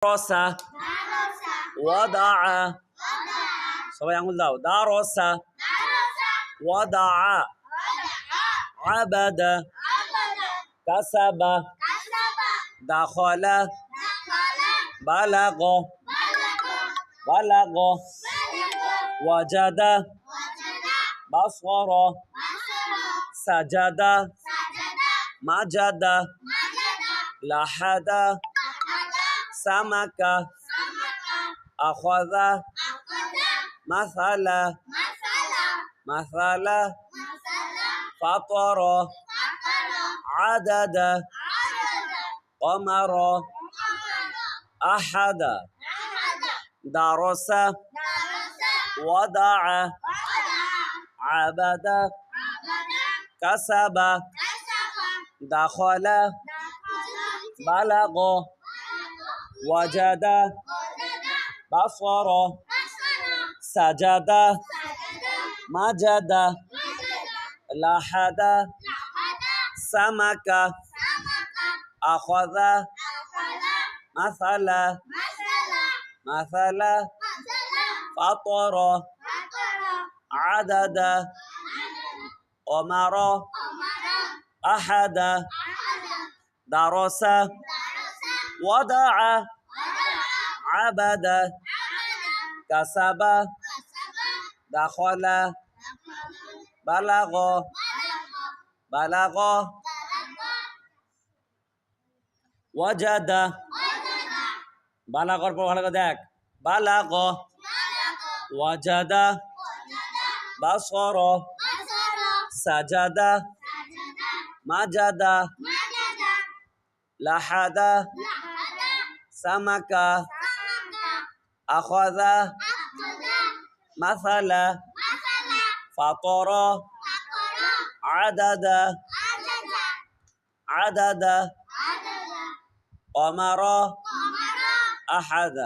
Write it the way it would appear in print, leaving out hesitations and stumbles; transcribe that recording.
দারসা ওয়াদা সবাই আঙুল দাও দারসা ওয়াদা আবাদা কাসাবা দাখালা বালাগ ওয়াজাদা বাসরা সাজাদা মাজাদা লাহাদা সামাকা আখাযা মাসালা ফাতারা আদাদা قمر أحد درس وضع عبد كسب دخل بلغ وجد بصر سجد مجد لحد سمك أخذ مثل فطر عدد قمر أحد درس وضع عبد كسب دخل بلغ وجد বালাগর পর ভালো করে দেখ বালাগ ওয়াজাদা বাসর সাজাদা মাজাদা লাহাদা সামাকা আখাযা মাসালা ফাতারা আদাদা قمر أحد